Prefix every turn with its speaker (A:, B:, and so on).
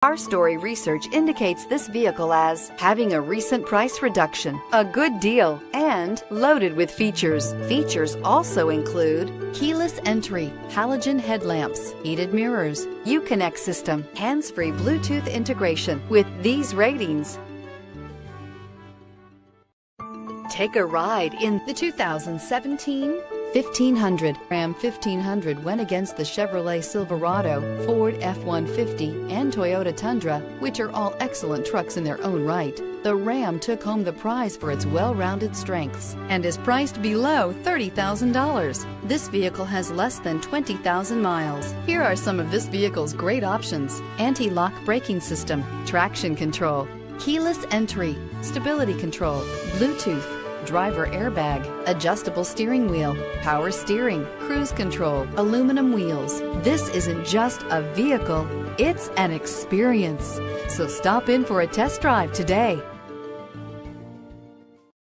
A: Our story research indicates this vehicle as having a recent price reduction, a good deal, and loaded with features. Features also include keyless entry, halogen headlamps, heated mirrors, Uconnect system, hands-free Bluetooth integration. With these ratings, take a ride in the 2017 1500. Ram 1500 went against the Chevrolet Silverado, Ford F-150, and Toyota Tundra, which are all excellent trucks in their own right. The Ram took home the prize for its well-rounded strengths and is priced below $30,000. This vehicle has less than 20,000 miles. Here are some of this vehicle's great options: anti-lock braking system, traction control, keyless entry, stability control, Bluetooth, driver airbag, adjustable steering wheel, power steering, cruise control, aluminum wheels. This isn't just a vehicle, it's an experience. So stop in for a test drive today.